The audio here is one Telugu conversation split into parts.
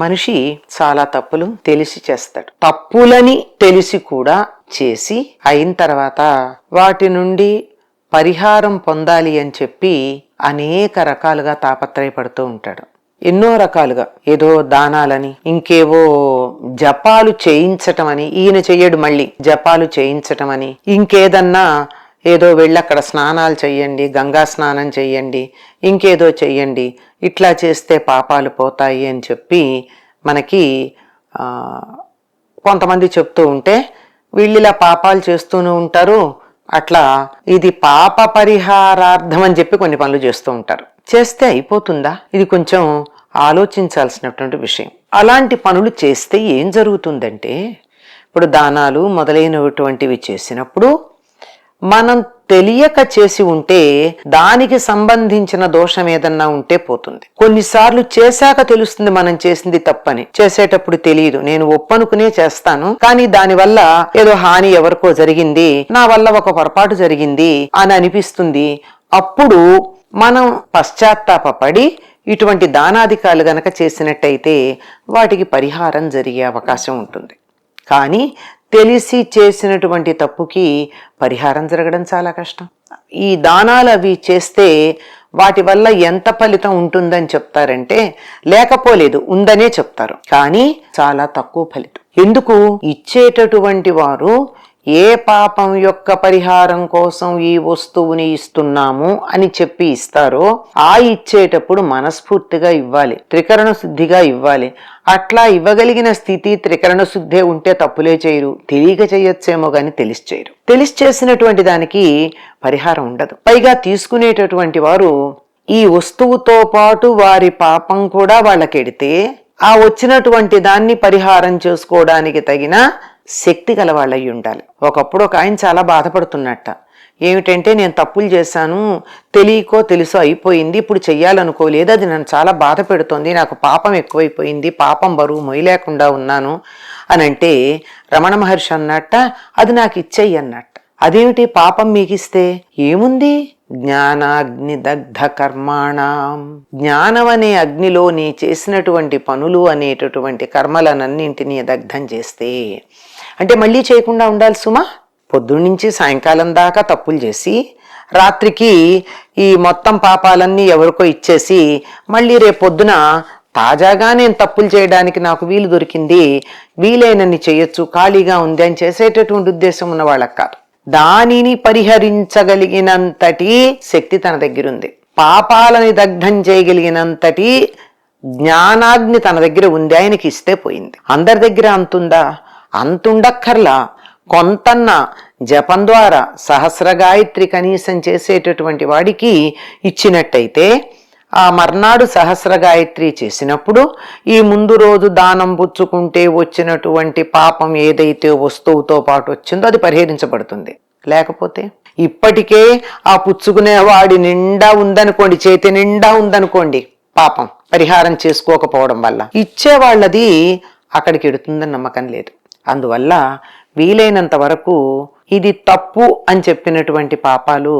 మనిషి చాలా తప్పులు తెలిసి చేస్తాడు. తప్పులని తెలిసి కూడా చేసి అయిన తర్వాత వాటి నుండి పరిహారం పొందాలి అని చెప్పి అనేక రకాలుగా తాపత్రయపడుతూ ఉంటాడు. ఎన్నో రకాలుగా ఏదో దానాలని, ఇంకేవో జపాలు చేయించటం అని, ఈయన చెయ్యడు మళ్ళీ జపాలు చేయించటం అని, ఇంకేదన్నా ఏదో వెళ్ళి అక్కడ స్నానాలు చెయ్యండి, గంగా స్నానం చెయ్యండి, ఇంకేదో చెయ్యండి, ఇట్లా చేస్తే పాపాలు పోతాయి అని చెప్పి మనకి కొంతమంది చెప్తూ ఉంటే వీళ్ళిలా పాపాలు చేస్తూనే ఉంటారు. అట్లా ఇది పాప పరిహారార్థం అని చెప్పి కొన్ని పనులు చేస్తూ ఉంటారు. చేస్తే అయిపోతుందా? ఇది కొంచెం ఆలోచించాల్సినటువంటి విషయం. అలాంటి పనులు చేస్తే ఏం జరుగుతుందంటే, ఇప్పుడు దానాలు మొదలైనటువంటివి చేసినప్పుడు మనం తెలియక చేసి ఉంటే దానికి సంబంధించిన దోషం ఏదన్నా ఉంటే పోతుంది. కొన్నిసార్లు చేశాక తెలుస్తుంది మనం చేసింది తప్పని. చేసేటప్పుడు తెలియదు, నేను ఒప్పనుకునే చేస్తాను, కానీ దానివల్ల ఏదో హాని ఎవరికో జరిగింది, నా వల్ల ఒక పొరపాటు జరిగింది అని అనిపిస్తుంది. అప్పుడు మనం పశ్చాత్తాపడి ఇటువంటి దానాధికారులు గనక చేసినట్టయితే వాటికి పరిహారం జరిగే అవకాశం ఉంటుంది. కానీ తెలిసి చేసినటువంటి తప్పుకి పరిహారం జరగడం చాలా కష్టం. ఈ దానాలు అవి చేస్తే వాటి వల్ల ఎంత ఫలితం ఉంటుందని చెప్తారంటే, లేకపోలేదు, ఉందనే చెప్తారు, కానీ చాలా తక్కువ ఫలితం. ఎందుకు? ఇచ్చేటటువంటి వారు ఏ పాపం యొక్క పరిహారం కోసం ఈ వస్తువుని ఇస్తున్నాము అని చెప్పి ఇస్తారో ఆ ఇచ్చేటప్పుడు మనస్ఫూర్తిగా ఇవ్వాలి, త్రికరణ శుద్ధిగా ఇవ్వాలి. అట్లా ఇవ్వగలిగిన స్థితి త్రికరణ శుద్ధే ఉంటే తప్పులే చేయరు. తెలియక చేయొచ్చేమో గాని తెలిసి చేయరు. తెలిసి చేసినటువంటి దానికి పరిహారం ఉండదు. పైగా తీసుకునేటటువంటి వారు ఈ వస్తువుతో పాటు వారి పాపం కూడా వాళ్ళకెడితే ఆ వచ్చినటువంటి దాన్ని పరిహారం చేసుకోవడానికి తగిన శక్తి గలవాళ్ళయి ఉండాలి. ఒకప్పుడు ఒక ఆయన చాలా బాధపడుతున్నట్ట. ఏమిటంటే, నేను తప్పులు చేశాను, తెలియకో తెలుసో అయిపోయింది, ఇప్పుడు చెయ్యాలనుకోలేదు, అది నన్ను చాలా బాధ పెడుతోంది, నాకు పాపం ఎక్కువైపోయింది, పాపం బరువు మొయ్యలేకుండా ఉన్నాను అని అంటే రమణ మహర్షి అన్నట్ట, అది నాకు ఇచ్చేయి అన్నట్ట. అదేమిటి పాపం మీకిస్తే ఏముంది? జ్ఞానాగ్ని దగ్ధ కర్మాణం. జ్ఞానం అనే అగ్నిలో నీ చేసినటువంటి పనులు అనేటటువంటి కర్మలనన్నింటినీ దగ్ధం చేస్తే, అంటే మళ్ళీ చేయకుండా ఉండాలి సుమా. పొద్దున్నుంచి సాయంకాలం దాకా తప్పులు చేసి రాత్రికి ఈ మొత్తం పాపాలన్నీ ఎవరికో ఇచ్చేసి మళ్ళీ రేపొద్దున తాజాగా నేను తప్పులు చేయడానికి నాకు వీలు దొరికింది, వీలైనన్ని చేయొచ్చు, ఖాళీగా ఉంది అని చేసేటటువంటి ఉద్దేశం ఉన్న వాళ్ళకి కాదు. దానిని పరిహరించగలిగినంతటి శక్తి తన దగ్గరుంది. పాపాలని దగ్ధం చేయగలిగినంతటి జ్ఞానాగ్ని తన దగ్గర ఉంది. ఆయనకి ఇస్తే పోయింది. అందరి దగ్గర అంతుందా? అంతుండక్కర్లా. కొంతన్న జపం ద్వారా సహస్ర గాయత్రి కనీసం చేసేటటువంటి వాడికి ఇచ్చినట్టయితే ఆ మర్నాడు సహస్ర గాయత్రి చేసినప్పుడు ఈ ముందు రోజు దానం పుచ్చుకుంటే వచ్చినటువంటి పాపం ఏదైతే వస్తువుతో పాటు వచ్చిందో అది పరిహరించబడుతుంది. లేకపోతే ఇప్పటికే ఆ పుచ్చుకునే వాడి నిండా ఉందనుకోండి, చేతి నిండా ఉందనుకోండి, పాపం పరిహారం చేసుకోకపోవడం వల్ల ఇచ్చేవాళ్ళది అక్కడికి ఎడుతుందని నమ్మకం లేదు. అందువల్ల వీలైనంత వరకు ఇది తప్పు అని చెప్పినటువంటి పాపాలు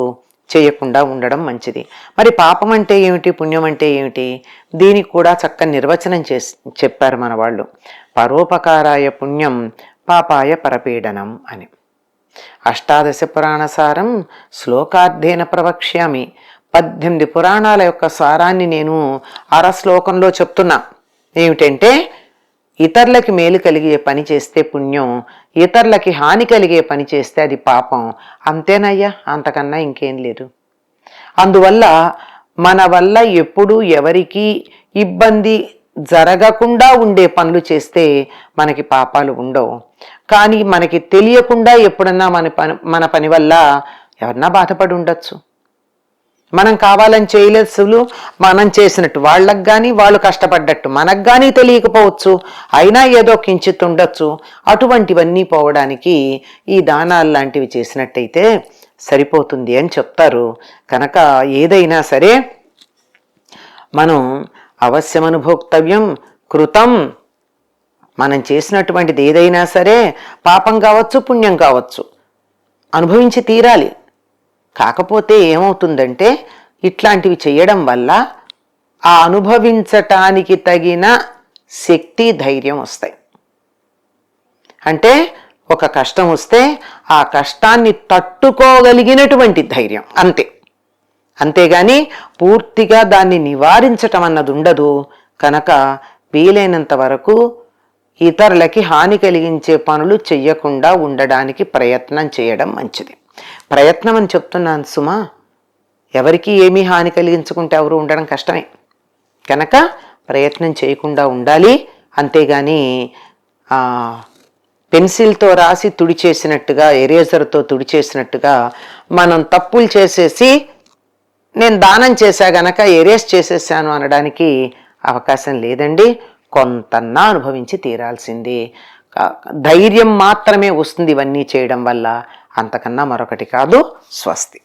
చేయకుండా ఉండడం మంచిది. మరి పాపం అంటే ఏమిటి, పుణ్యం అంటే ఏమిటి? దీనికి కూడా చక్కని నిర్వచనం చెప్పారు మన వాళ్ళు. పరోపకారాయ పుణ్యం, పాపాయ పరపీడనం అని. అష్టాదశ పురాణసారం శ్లోకార్థేన ప్రవక్ష్యామి. 18 పురాణాల యొక్క సారాన్ని నేను శ్లోకంలో చెప్తున్నా. ఏమిటంటే, ఇతరులకి మేలు కలిగే పని చేస్తే పుణ్యం, ఇతరులకి హాని కలిగే పని చేస్తే అది పాపం. అంతేనయ్యా, అంతకన్నా ఇంకేం లేదు. అందువల్ల మన వల్ల ఎప్పుడూ ఎవరికి ఇబ్బంది జరగకుండా ఉండే పనులు చేస్తే మనకి పాపాలు ఉండవు. కానీ మనకి తెలియకుండా ఎప్పుడన్నా మన పని వల్ల ఎవరన్నా బాధపడి ఉండొచ్చు. మనం కావాలని చేయలేదు, మనం చేసినట్టు వాళ్ళకు కానీ వాళ్ళు కష్టపడ్డట్టు మనకు కానీ తెలియకపోవచ్చు, అయినా ఏదో కించిత్ ఉండొచ్చు. అటువంటివన్నీ పోవడానికి ఈ దానాలు లాంటివి చేసినట్టయితే సరిపోతుంది అని చెప్తారు. కనుక ఏదైనా సరే మనం అవశ్యమనుభోక్తవ్యం కృతం. మనం చేసినటువంటిది ఏదైనా సరే పాపం కావచ్చు పుణ్యం కావచ్చు అనుభవించి తీరాలి. కాకపోతే ఏమవుతుందంటే, ఇట్లాంటివి చేయడం వల్ల ఆ అనుభవించటానికి తగిన శక్తి, ధైర్యం వస్తాయి. అంటే ఒక కష్టం వస్తే ఆ కష్టాన్ని తట్టుకోగలిగినటువంటి ధైర్యం, అంతే. అంతేగాని పూర్తిగా దాన్ని నివారించటం అన్నది ఉండదు. కనుక వీలైనంత వరకు ఇతరులకి హాని కలిగించే పనులు చెయ్యకుండా ఉండడానికి ప్రయత్నం చేయడం మంచిది. ప్రయత్నం అని చెప్తున్నాను సుమా, ఎవరికి ఏమీ హాని కలిగించుకుంటే ఎవరు ఉండడం కష్టమే. కనుక ప్రయత్నం చేయకుండా ఉండాలి. అంతేగాని పెన్సిల్తో రాసి తుడిచేసినట్టుగా, ఎరేజర్తో తుడిచేసినట్టుగా మనం తప్పులు చేసేసి నేను దానం చేశా గనక ఎరేజ్ చేసేసాను అనడానికి అవకాశం లేదండి. కొంతన్నా అనుభవించి తీరాల్సిందే. ధైర్యం మాత్రమే వస్తుంది ఇవన్నీ చేయడం వల్ల, అంతకన్నా మరొకటి కాదు. స్వస్తి.